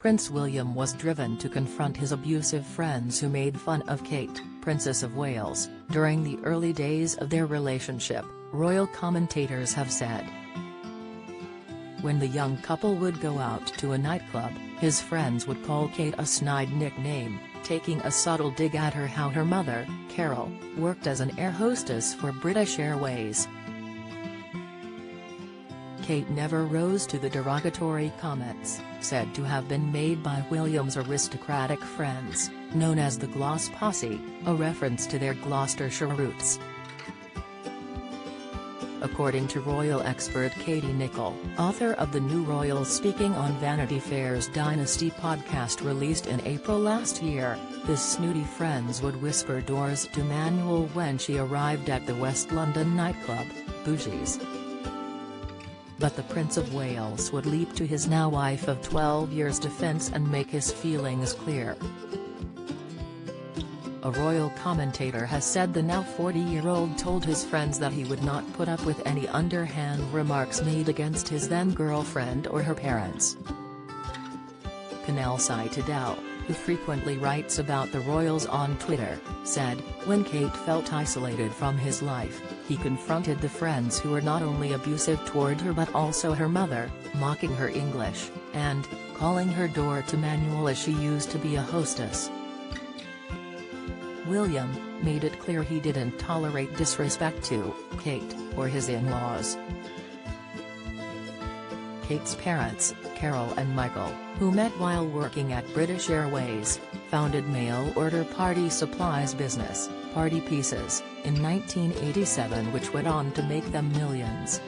Prince William was driven to confront his abusive friends who made fun of Kate, Princess of Wales, during the early days of their relationship, royal commentators have said. When the young couple would go out to a nightclub, his friends would call Kate a snide nickname, taking a subtle dig at her how her mother, Carol, worked as an air hostess for British Airways. Kate never rose to the derogatory comments, said to have been made by William's aristocratic friends, known as the Gloss Posse, a reference to their Gloucestershire roots. According to royal expert Katie Nicholl, author of the New Royals speaking on Vanity Fair's Dynasty podcast released in April last year, his snooty friends would whisper doors to Manuel when she arrived at the West London nightclub, Bougie's. But the Prince of Wales would leap to his now wife of 12 years' defence and make his feelings clear. A royal commentator has said the now 40-year-old told his friends that he would not put up with any underhand remarks made against his then-girlfriend or her parents. Canal Citadel, who frequently writes about the royals on Twitter, said, when Kate felt isolated from his life, he confronted the friends who were not only abusive toward her but also her mother, mocking her English, and calling her door to Manuel as she used to be a hostess. William made it clear he didn't tolerate disrespect to Kate or his in-laws. Kate's parents, Carol and Michael, who met while working at British Airways, founded mail-order party supplies business, Party Pieces, in 1987, which went on to make them millions.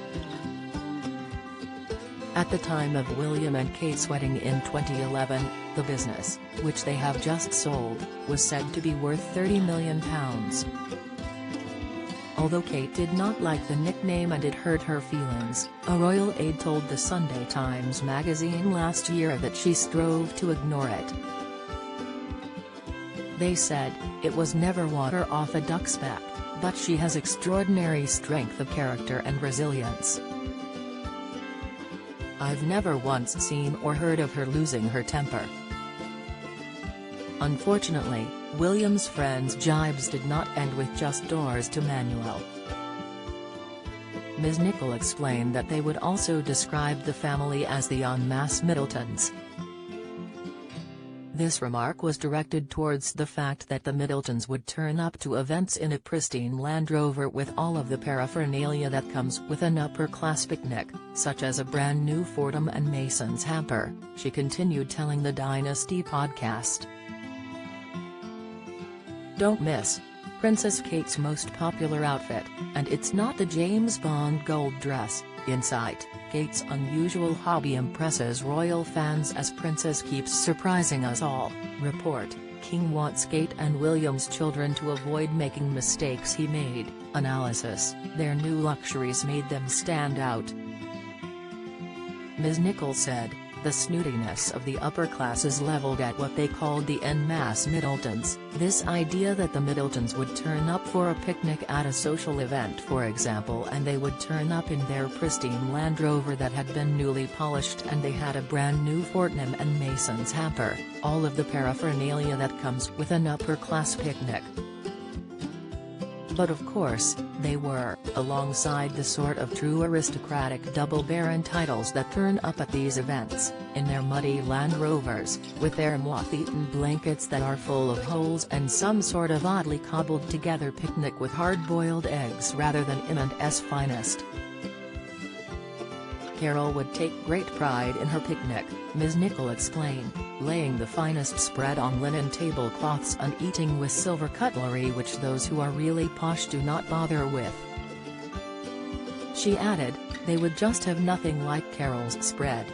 At the time of William and Kate's wedding in 2011, the business, which they have just sold, was said to be worth £30 million. Although Kate did not like the nickname and it hurt her feelings, a royal aide told the Sunday Times magazine last year that she strove to ignore it. They said, it was never water off a duck's back, but she has extraordinary strength of character and resilience. I've never once seen or heard of her losing her temper. Unfortunately, William's friends' jibes did not end with just doors to Manuel. Ms. Nicholl explained that they would also describe the family as the en masse Middletons. This remark was directed towards the fact that the Middletons would turn up to events in a pristine Land Rover with all of the paraphernalia that comes with an upper-class picnic, such as a brand new Fortnum & Mason's hamper, she continued telling the Dynasty podcast. Don't miss Princess Kate's most popular outfit, and it's not the James Bond gold dress, in sight. Kate's unusual hobby impresses royal fans as Princess keeps surprising us all, report. King wants Kate and William's children to avoid making mistakes he made, analysis, their new luxuries made them stand out. Ms. Nicholl said, the snootiness of the upper classes leveled at what they called the en masse Middletons, this idea that the Middletons would turn up for a picnic at a social event for example and they would turn up in their pristine Land Rover that had been newly polished and they had a brand new Fortnum & Mason's hamper, all of the paraphernalia that comes with an upper class picnic. But of course, they were, alongside the sort of true aristocratic double baron titles that turn up at these events, in their muddy Land Rovers, with their moth-eaten blankets that are full of holes and some sort of oddly cobbled together picnic with hard-boiled eggs rather than Im&'s finest. Carol would take great pride in her picnic, Ms. Nicholl explained, laying the finest spread on linen tablecloths and eating with silver cutlery which those who are really posh do not bother with. She added, they would just have nothing like Carol's spread.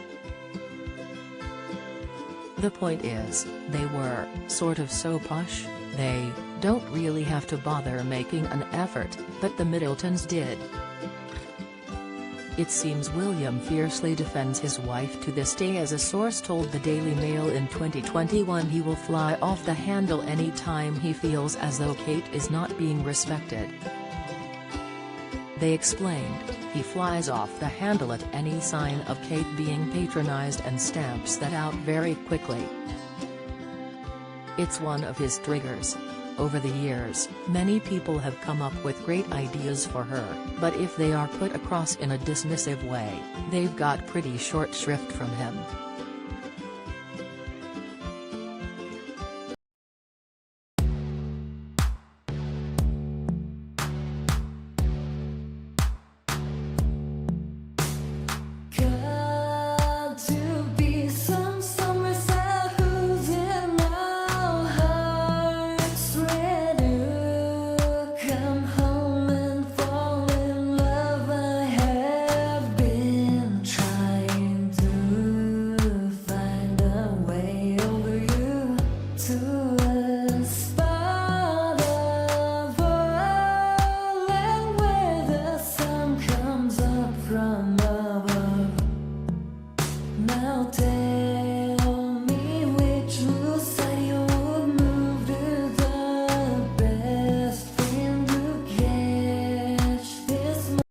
The point is, they were, sort of so posh, they don't really have to bother making an effort, but the Middletons did. It seems William fiercely defends his wife to this day as a source told the Daily Mail in 2021 he will fly off the handle any time he feels as though Kate is not being respected. They explained, he flies off the handle at any sign of Kate being patronized and stamps that out very quickly. It's one of his triggers. Over the years, many people have come up with great ideas for her, but if they are put across in a dismissive way, they've got pretty short shrift from him.